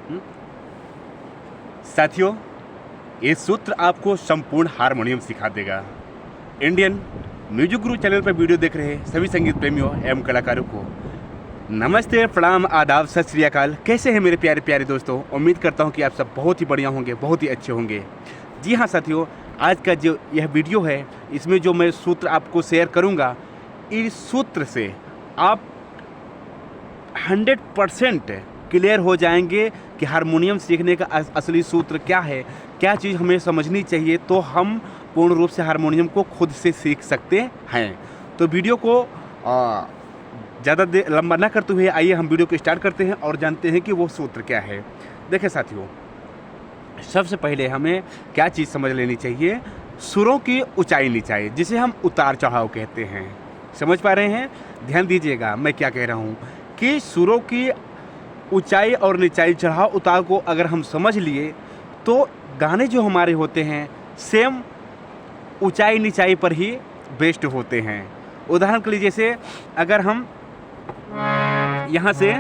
हम्म? साथियों, ये सूत्र आपको संपूर्ण हारमोनियम सिखा देगा। इंडियन म्यूजिक गुरु चैनल पर वीडियो देख रहे सभी संगीत प्रेमियों एवं कलाकारों को नमस्ते, प्रणाम, आदाब, सत श्री अकाल। कैसे हैं मेरे प्यारे प्यारे दोस्तों? उम्मीद करता हूं कि आप सब बहुत ही बढ़िया होंगे, बहुत ही अच्छे होंगे। जी हाँ साथियों, आज का जो यह वीडियो है, इसमें जो मैं सूत्र आपको शेयर करूंगा, इस सूत्र से आप 100% क्लियर हो जाएंगे कि हारमोनियम सीखने का असली सूत्र क्या है, क्या चीज़ हमें समझनी चाहिए, तो हम पूर्ण रूप से हारमोनियम को खुद से सीख सकते हैं। तो वीडियो को ज़्यादा लंबा ना करते हुए आइए हम वीडियो को स्टार्ट करते हैं और जानते हैं कि वो सूत्र क्या है। देखिए साथियों, सबसे पहले हमें क्या चीज़ समझ लेनी चाहिए, सुरों की ऊंचाई नीचाई, जिसे हम उतार चढ़ाव कहते हैं। समझ पा रहे हैं? ध्यान दीजिएगा मैं क्या कह रहा हूँ कि सुरों की ऊंचाई और निचाई, चढ़ाव उतार को अगर हम समझ लिए तो गाने जो हमारे होते हैं सेम ऊंचाई निचाई पर ही बेस्ड होते हैं। उदाहरण के लिए जैसे अगर हम यहाँ से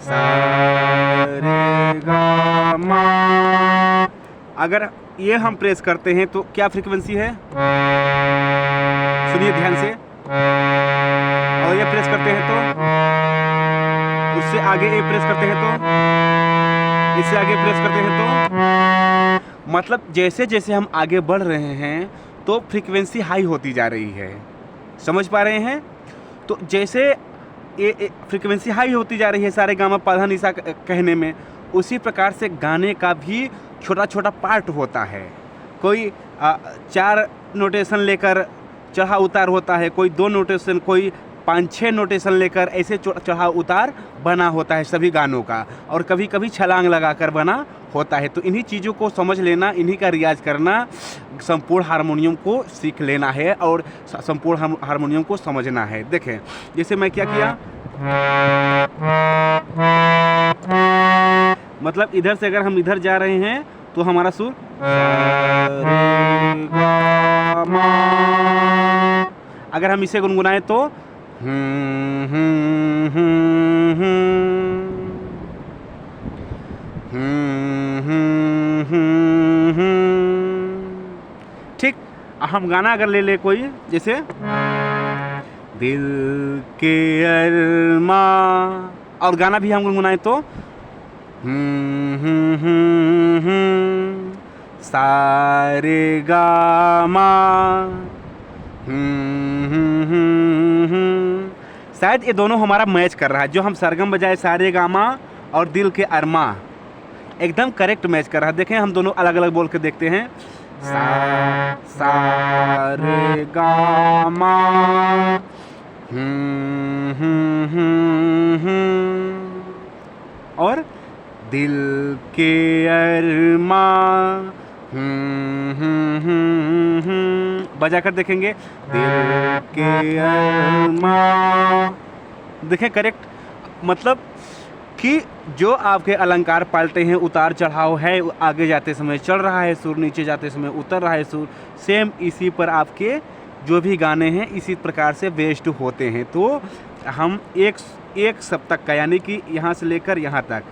सा रे गा मा, अगर ये हम प्रेस करते हैं तो क्या फ्रीक्वेंसी है, सुनिए ध्यान से। और ये प्रेस करते हैं तो उससे आगे ये प्रेस करते हैं तो इससे आगे प्रेस करते हैं तो मतलब जैसे जैसे हम आगे बढ़ रहे हैं तो फ्रीक्वेंसी हाई होती जा रही है। समझ पा रहे हैं? तो जैसे ये फ्रीक्वेंसी हाई होती जा रही है सारे गामा पाधा निशा कहने में, उसी प्रकार से गाने का भी छोटा छोटा पार्ट होता है। कोई 4 नोटेशन लेकर चढ़ा उतार होता है, कोई 2 नोटेशन, कोई 5-6 नोटेशन लेकर ऐसे चढ़ाव उतार बना होता है सभी गानों का, और कभी कभी छलांग लगाकर बना होता है। तो इन्हीं चीज़ों को समझ लेना, इन्हीं का रियाज करना, संपूर्ण हारमोनियम को सीख लेना है और संपूर्ण हारमोनियम को समझना है। देखें जैसे मैं क्या किया, मतलब इधर से अगर हम इधर जा रहे हैं तो हमारा सुर अगर हम इसे गुनगुनाएं तो ठीक। हम गाना अगर ले ले कोई, जैसे दिल के अरमा, और गाना भी हम गुनगुनाएं तो सारे गामा, शायद ये दोनों हमारा मैच कर रहा है। जो हम सरगम बजाए सारे गामा और दिल के अरमा, एकदम करेक्ट मैच कर रहा है। देखें हम दोनों अलग अलग बोल के देखते हैं, सा रे गामा, और दिल के अरमा, बजा कर देखेंगे, दिल के अरमा। देखें करेक्ट, मतलब कि जो आपके अलंकार पलटे हैं, उतार चढ़ाव है, आगे जाते समय चढ़ रहा है सुर, नीचे जाते समय उतर रहा है सुर, सेम इसी पर आपके जो भी गाने हैं इसी प्रकार से बेस्ड होते हैं। तो हम एक सप्तक का, यानी कि यहाँ से लेकर यहाँ तक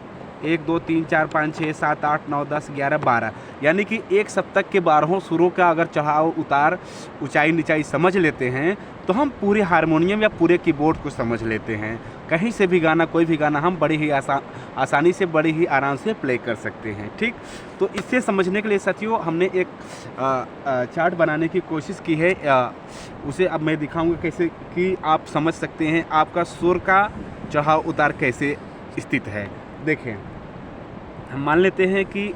1 2 3 4 5 6 7 8 9 10 11 12, यानी कि एक सप्तक के 12 सुरों का अगर चढ़ाव उतार ऊंचाई निचाई समझ लेते हैं तो हम पूरे हारमोनियम या पूरे कीबोर्ड को समझ लेते हैं। कहीं से भी गाना, कोई भी गाना हम बड़ी ही आसानी से, बड़ी ही आराम से प्ले कर सकते हैं। ठीक, तो इससे समझने के लिए साथियों हमने एक चार्ट बनाने की कोशिश की है। उसे अब मैं दिखाऊंगा कैसे कि आप समझ सकते हैं आपका सुर का चढ़ाव उतार कैसे स्थित है। देखें हम मान लेते हैं कि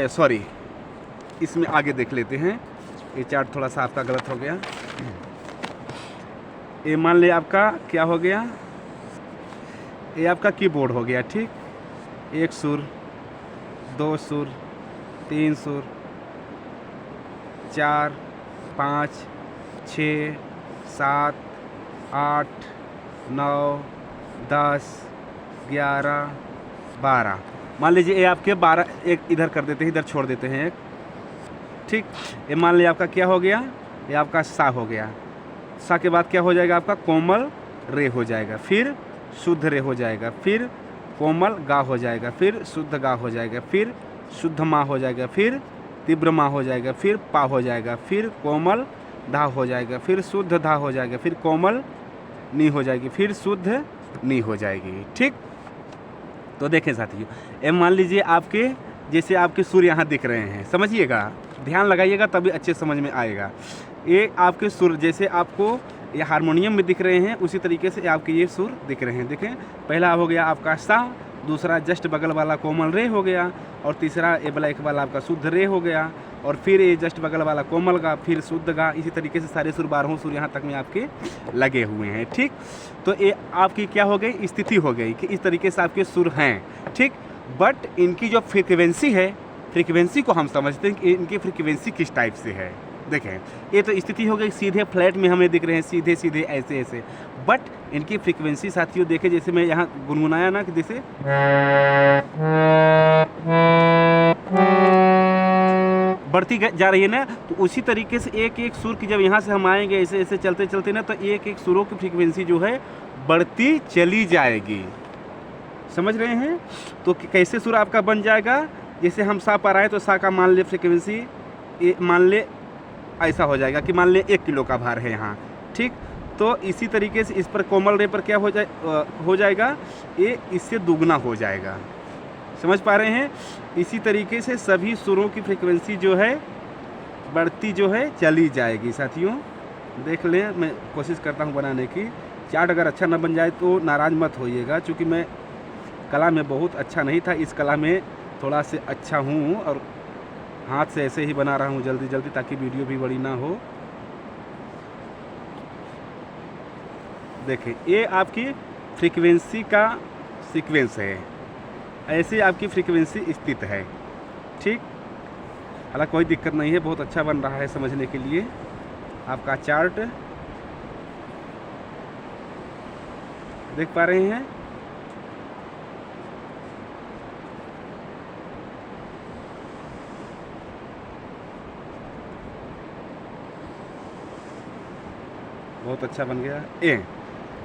सॉरी, इसमें आगे देख लेते हैं। ये चार्ट थोड़ा सा आपका गलत हो गया। ये मान ले आपका क्या हो गया, ये आपका कीबोर्ड हो गया। ठीक, 1 सुर, 2 सुर, 3 सुर, 4 5 6 7 8 9 10 11 12, मान लीजिए ये आपके 12, एक इधर कर देते हैं, इधर छोड़ देते हैं एक। ठीक, ये मान लीजिए आपका क्या हो गया, ये आपका सा हो गया। सा के बाद क्या हो जाएगा आपका कोमल रे हो जाएगा, फिर शुद्ध रे हो जाएगा, फिर कोमल गा हो जाएगा, फिर शुद्ध गा हो जाएगा, फिर शुद्ध मा हो जाएगा, फिर तीव्र मा हो जाएगा, फिर पा हो जाएगा, फिर कोमल धा हो जाएगा, फिर शुद्ध धा हो जाएगा, फिर कोमल नी हो जाएगी, फिर शुद्ध नी हो जाएगी। ठीक, तो देखें साथियों, ये मान लीजिए आपके जैसे आपके सुर यहाँ दिख रहे हैं, समझिएगा, ध्यान लगाइएगा तभी अच्छे समझ में आएगा। ये आपके सुर जैसे आपको ये हारमोनियम में दिख रहे हैं, उसी तरीके से आपके ये सुर दिख रहे हैं। देखें, पहला हो गया आपका सा, दूसरा जस्ट बगल वाला कोमल रे हो गया, और तीसरा ये ब्लैक वाला आपका शुद्ध रे हो गया, और फिर ये जस्ट बगल वाला कोमल गा, फिर शुद्ध गा। इसी तरीके से सारे सुर 12 सुर यहाँ तक में आपके लगे हुए हैं। ठीक, तो ये आपकी क्या हो गई, स्थिति हो गई कि इस तरीके से आपके सुर हैं। ठीक, बट इनकी जो फ्रीक्वेंसी है, फ्रीक्वेंसी को हम समझते हैं कि इनकी फ्रीक्वेंसी किस टाइप से है। देखें, ये तो स्थिति हो गई, सीधे फ्लैट में हमें दिख रहे हैं, सीधे सीधे ऐसे ऐसे, बट इनकी फ्रीक्वेंसी साथियों देखें, जैसे मैं यहाँ गुनगुनाया ना कि जैसे बढ़ती जा रही है ना, तो उसी तरीके से एक एक सुर की जब यहाँ से हम आएंगे ऐसे ऐसे चलते चलते ना, तो एक एक सुरों की फ्रीक्वेंसी जो है बढ़ती चली जाएगी। समझ रहे हैं? तो कैसे सुर आपका बन जाएगा, जैसे हम सा पर आए तो सा का मान ले फ्रीक्वेंसी मान ले ऐसा हो जाएगा कि मान ले 1 किलो का भार है यहाँ। ठीक, तो इसी तरीके से इस पर कोमल रे पर क्या हो जाएगा, ये इससे दुगना हो जाएगा। समझ पा रहे हैं? इसी तरीके से सभी सुरों की फ्रीक्वेंसी जो है बढ़ती जो है चली जाएगी। साथियों देख लें, मैं कोशिश करता हूँ बनाने की। चार्ट अगर अच्छा ना बन जाए तो नाराज़ मत होइएगा, क्योंकि मैं कला में बहुत अच्छा नहीं था, इस कला में थोड़ा से अच्छा हूँ और हाथ से ऐसे ही बना रहा हूँ जल्दी जल्दी, ताकि वीडियो भी बड़ी ना हो। देखें, ये आपकी फ्रीक्वेंसी का सीक्वेंस है, ऐसे आपकी फ्रीक्वेंसी स्थित है। ठीक, हालांकि कोई दिक्कत नहीं है, बहुत अच्छा बन रहा है समझने के लिए आपका चार्ट। देख पा रहे हैं? बहुत अच्छा बन गया।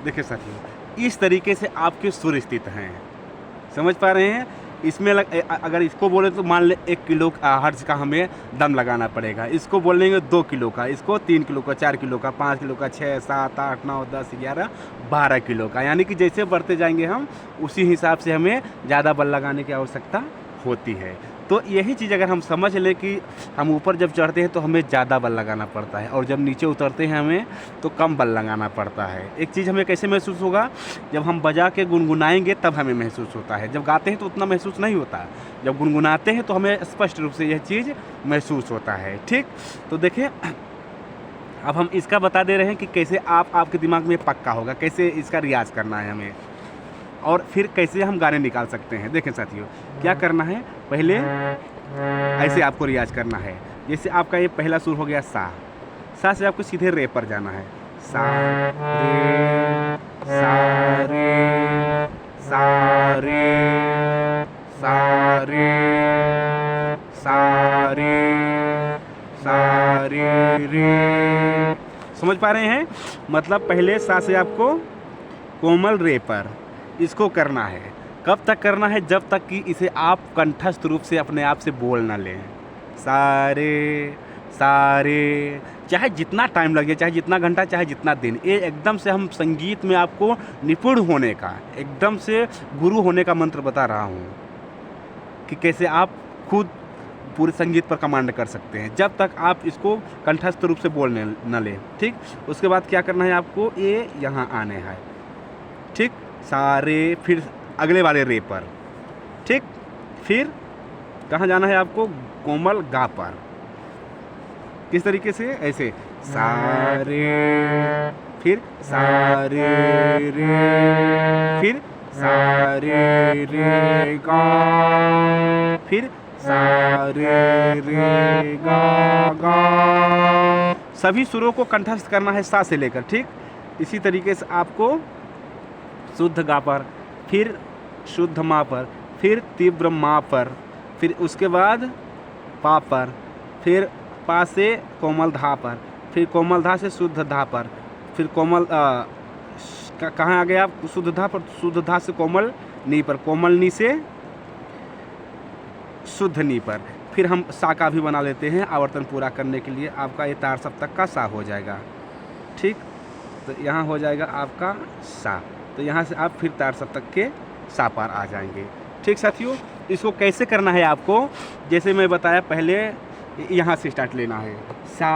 देखिए साथियों, इस तरीके से आपके सुर स्थित हैं। समझ पा रहे हैं? इसमें अगर इसको बोले तो मान ले 1 किलो हर्ट्ज का हमें दम लगाना पड़ेगा। इसको बोलेंगे 2 किलो का, इसको 3 किलो का, 4 किलो का, 5 किलो का, 6, 7, 8, 9, 10, 11, 12 किलो का। यानी कि जैसे बढ़ते जाएंगे हम, उसी हिसाब से हमें ज़्यादा बल लगाने की आवश्यकता होती है। तो यही चीज़ अगर हम समझ लें कि हम ऊपर जब चढ़ते हैं तो हमें ज़्यादा बल लगाना पड़ता है, और जब नीचे उतरते हैं हमें तो कम बल लगाना पड़ता है। एक चीज़ हमें कैसे महसूस होगा, जब हम बजा के गुनगुनाएंगे तब हमें महसूस होता है। जब गाते हैं तो उतना महसूस नहीं होता, जब गुनगुनाते हैं तो हमें स्पष्ट रूप से यह चीज़ महसूस होता है। ठीक, तो देखिए, अब हम इसका बता दे रहे हैं कि कैसे आपके दिमाग में पक्का होगा, कैसे इसका रियाज़ करना है हमें, और फिर कैसे हम गाने निकाल सकते हैं। देखें साथियों, क्या करना है, पहले ऐसे आपको रियाज करना है। जैसे आपका ये पहला सुर हो गया सा, सा से आपको सीधे रे पर जाना है। सा रे सा रे सा रे सा रे सा रे सा रे रे। समझ पा रहे हैं? मतलब पहले सा से आपको कोमल रे पर इसको करना है। कब तक करना है? जब तक कि इसे आप कंठस्थ रूप से अपने आप से बोल ना लें। सारे सारे, चाहे जितना टाइम लगे, चाहे जितना घंटा, चाहे जितना दिन, ये एकदम से हम संगीत में आपको निपुण होने का, एकदम से गुरु होने का मंत्र बता रहा हूँ कि कैसे आप खुद पूरे संगीत पर कमांड कर सकते हैं, जब तक आप इसको कंठस्थ रूप से बोलने न लें। ठीक, उसके बाद क्या करना है आपको, ये यहाँ आने हैं। ठीक, सारे, फिर अगले वाले रे पर। ठीक, फिर कहाँ जाना है आपको, कोमल गा पर। किस तरीके से, ऐसे सारे, फिर सारे रे, फिर सारे रे गा, फिर सारे रे गा गा। सभी सुरों को कंठस्थ करना है सा से लेकर। ठीक, इसी तरीके से आपको शुद्ध गा पर, फिर शुद्ध मा पर, फिर तीव्र मा पर, फिर उसके बाद पा पर, फिर पा से कोमल धा पर, फिर कोमल धा से शुद्ध धा पर, फिर कोमल कहाँ आ गए आप? शुद्ध धा पर, शुद्ध धा से कोमल नी पर, कोमल नी से शुद्ध नी पर। फिर हम सा का भी बना लेते हैं आवर्तन पूरा करने के लिए। आपका ये तार सप्तक का सा हो जाएगा। ठीक, तो यहाँ हो जाएगा आपका सा। तो यहाँ से आप फिर तार सप्तक के सा पार आ जाएंगे। ठीक साथियों, इसको कैसे करना है आपको, जैसे मैं बताया पहले, यहाँ से स्टार्ट लेना है। सा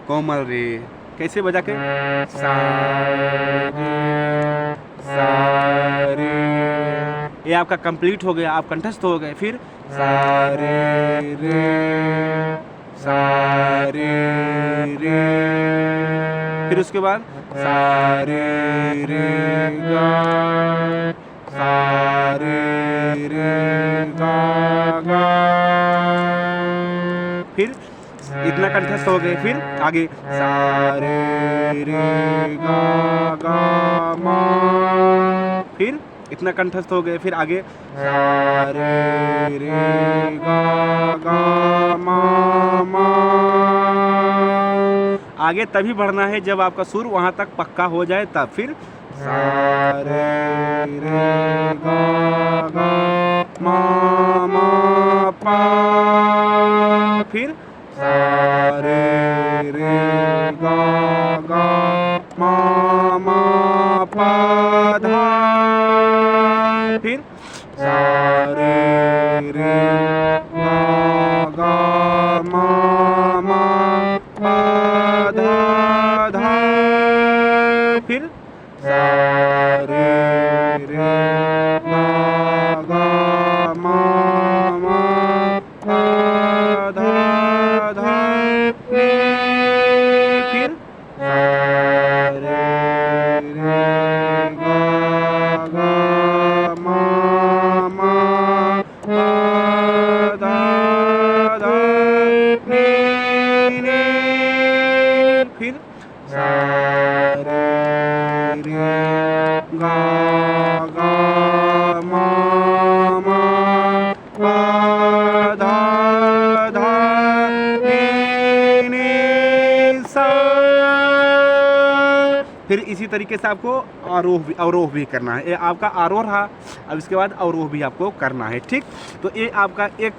कोमल रे, कैसे बजा के? सा रे, सा रे। ये आपका कंप्लीट हो गया, आप कंठस्थ हो गए। फिर सा रे रे, सा रे रे। फिर उसके बाद सा रे रे गा, सा रे रे गा गा। फिर इतना कंठस्थ हो गए। फिर आगे सा रे रे गा गा मा। फिर इतना कंठस्थ हो गए। फिर आगे सा रे रे गा गा मा मा। आगे तभी बढ़ना है जब आपका सुर वहाँ तक पक्का हो जाए, तब। फिर सा रे रे गा गा मा मा पा। फिर सा रे रे गा गा मा मा पा धा। फिर सा रे रे गा गा मा मा पा धा धा। फिर सा रे रे गा गा मा मा पा धा धा नी। फिर सा रे रे गा गा मा मा पा धा धा नी नी। फिर सा रे रे गा गा मा मा पा धा धा नी नी सा। फिर इसी तरीके से आपको अवरोह भी करना है। ये आपका आरोह रहा, अब इसके बाद अवरोह भी आपको करना है। ठीक, तो ये आपका एक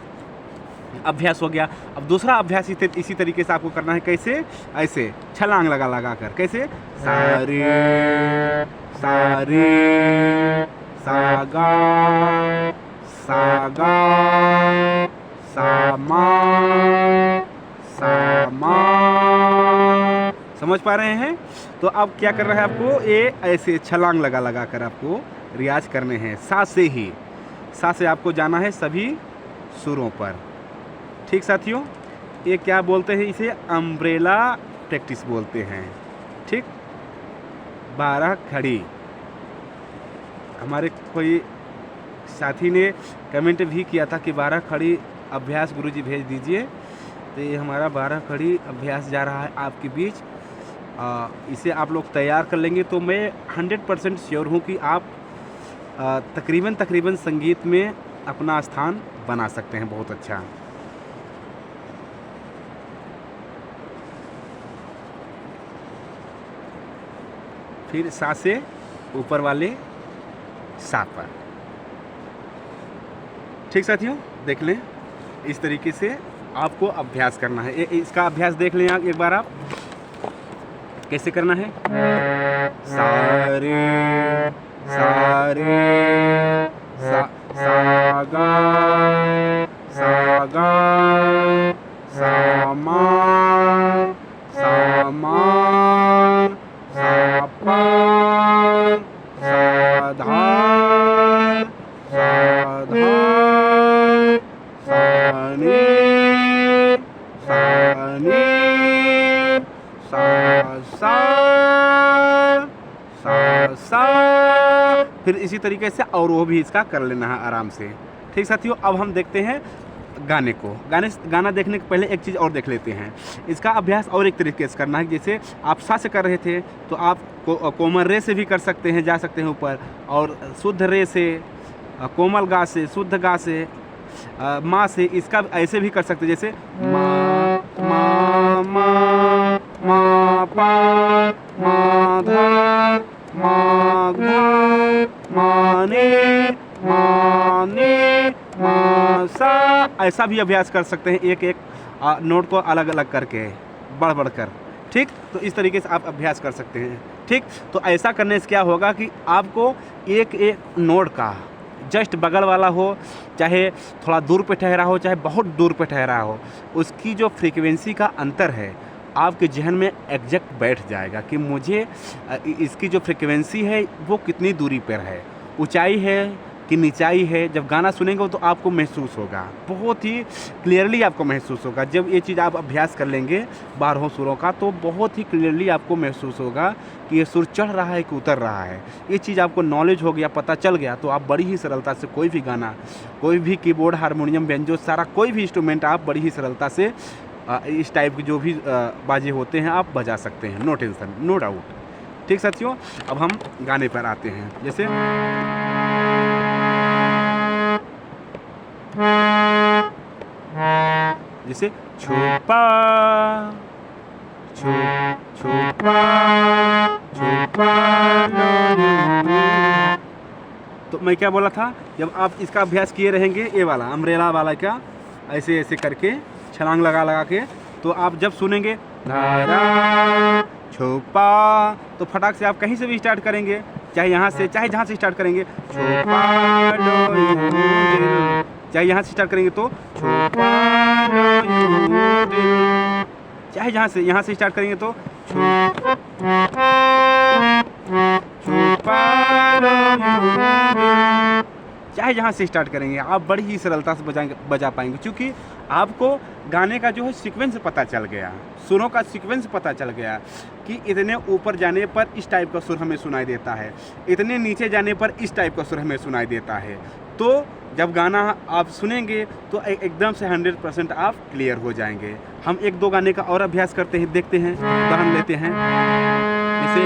अभ्यास हो गया। अब दूसरा अभ्यास इसी तरीके से आपको करना है। कैसे? ऐसे छलांग लगा लगा कर। कैसे? सा रे सा रे सा गा सा गा सा मा सा मा। समझ पा रहे हैं? तो अब क्या कर रहा है आपको, ये ऐसे छलांग लगा लगा कर आपको रियाज करने हैं। सा से ही, सा से आपको जाना है सभी सुरों पर। ठीक साथियों, ये क्या बोलते हैं, इसे अम्ब्रेला प्रैक्टिस बोलते हैं। ठीक, 12 खड़ी। हमारे कोई साथी ने कमेंट भी किया था कि 12 खड़ी अभ्यास गुरुजी भेज दीजिए। तो ये हमारा 12 खड़ी अभ्यास जा रहा है आपके बीच। इसे आप लोग तैयार कर लेंगे तो मैं 100% श्योर हूँ कि आप तकरीबन संगीत में अपना स्थान बना सकते हैं बहुत अच्छा। फिर सा से ऊपर वाले सा पर। ठीक साथियों, देख लें, इस तरीके से आपको अभ्यास करना है। इसका अभ्यास देख लें एक बार आप कैसे करना है। सा रे सा रे सा सा गा सा गा सा मा सा मा सा पा सा धा सा धा सा नी सा नी सा सा सा सा। फिर इसी तरीके से और वो भी इसका कर लेना है आराम से। ठीक साथियों, अब हम देखते हैं गाने को। गाना देखने के पहले एक चीज़ और देख लेते हैं। इसका अभ्यास और एक तरीके से करना है। जैसे आप सा से कर रहे थे तो आप कोमल रे से भी कर सकते हैं, जा सकते हैं ऊपर, और शुद्ध रे से, कोमल गा से, शुद्ध गा से, माँ से, इसका ऐसे भी कर सकते हैं। जैसे मा मा मा मा पा मा धा मा धा मा ने मा सा। ऐसा भी अभ्यास कर सकते हैं, एक एक नोट को अलग अलग करके बढ़ बढ़ कर। ठीक, तो इस तरीके से आप अभ्यास कर सकते हैं। ठीक, तो ऐसा करने से क्या होगा कि आपको एक एक नोट का जस्ट बगल वाला हो, चाहे थोड़ा दूर पे ठहरा हो, चाहे बहुत दूर पे ठहरा हो, उसकी जो फ्रीक्वेंसी का अंतर है आपके जहन में एग्जैक्ट बैठ जाएगा कि मुझे इसकी जो फ्रीक्वेंसी है वो कितनी दूरी पर है, ऊंचाई है कि नीचाई है। जब गाना सुनेंगे तो आपको महसूस होगा, बहुत ही क्लियरली आपको महसूस होगा। जब ये चीज़ आप अभ्यास कर लेंगे 12 सुरों का तो बहुत ही क्लियरली आपको महसूस होगा कि ये सुर चढ़ रहा है कि उतर रहा है। ये चीज़ आपको नॉलेज हो गया, पता चल गया, तो आप बड़ी ही सरलता से कोई भी गाना, कोई भी कीबोर्ड, हारमोनियम, बेंजो, सारा कोई भी इंस्ट्रूमेंट आप बड़ी ही सरलता से इस टाइप के जो भी बाजे होते हैं आप बजा सकते हैं, नो टेंशन, नो डाउट। ठीक साथियों, अब हम गाने पर आते हैं। जैसे छुपा छुपा छुपा। तो मैं क्या बोला था, जब आप इसका अभ्यास किए रहेंगे, ये वाला अम्ब्रेला वाला क्या ऐसे ऐसे करके छलांग लगा लगा के, तो आप जब सुनेंगे धारा छुपा तो फटाक से आप कहीं से भी स्टार्ट करेंगे, चाहे यहाँ से, चाहे जहाँ से स्टार्ट करेंगे छुपा, चाहे यहाँ से स्टार्ट करेंगे तो छुपा, चाहे यहाँ से स्टार्ट करेंगे तो छुपा, चाहे जहाँ से स्टार्ट करेंगे आप बड़ी ही सरलता से बजा पाएंगे, क्योंकि आपको गाने का जो है सीक्वेंस पता चल गया, सुरों का सीक्वेंस पता चल गया कि इतने ऊपर जाने पर इस टाइप का सुर हमें सुनाई देता है, इतने नीचे जाने पर इस टाइप का सुर हमें सुनाई देता है। तो जब गाना आप सुनेंगे तो एकदम से 100% आप क्लियर हो जाएंगे। हम एक दो गाने का और अभ्यास करते हैं, देखते हैं, उदाहरण लेते हैं। जैसे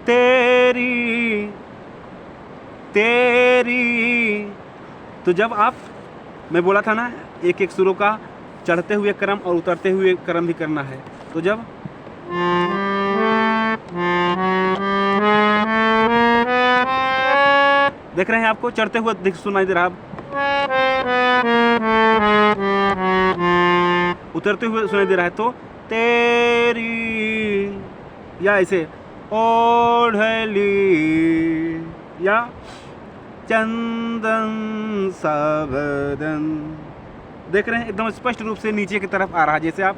तेरी तेरी, तो जब आप, मैं बोला था ना एक एक सुरों का चढ़ते हुए क्रम और उतरते हुए क्रम भी करना है। तो जब देख रहे हैं आपको चढ़ते हुए सुनाई दे रहा, उतरते हुए सुनाई दे रहा है, तो तेरी, या ऐसे ओढ़ली, या चंदन सावदन। देख रहे हैं एकदम स्पष्ट रूप से नीचे की तरफ आ रहा है। जैसे आप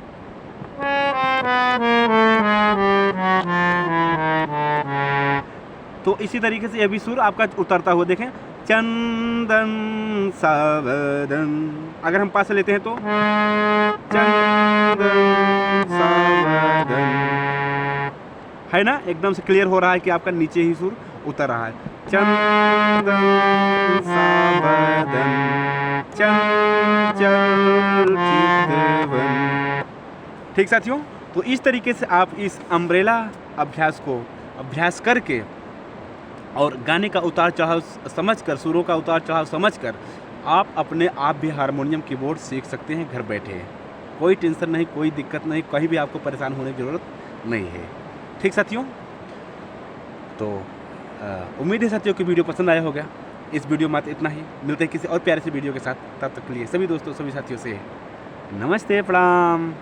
तो इसी तरीके से यह भी सुर आपका उतरता हुआ देखें, चंदन सावदन। अगर हम पास से लेते हैं तो चंदन सावदन, है ना, एकदम से क्लियर हो रहा है कि आपका नीचे ही सुर उतर रहा है। चंदन सावदन चंचल चितवन। ठीक साथियों, तो इस तरीके से आप इस अम्ब्रेला अभ्यास को अभ्यास करके और गाने का उतार चढ़ाव समझकर, सुरों का उतार चढ़ाव समझकर आप अपने आप भी हारमोनियम कीबोर्ड सीख सकते हैं घर बैठे। कोई टेंशन नहीं, कोई दिक्कत नहीं, कहीं भी आपको परेशान होने की ज़रूरत नहीं है। ठीक साथियों, तो उम्मीद है साथियों की वीडियो पसंद आया होगा। इस वीडियो में इतना ही, मिलते हैं किसी और प्यारे से वीडियो के साथ। तब तक के लिए सभी दोस्तों, सभी साथियों से नमस्ते, प्रणाम।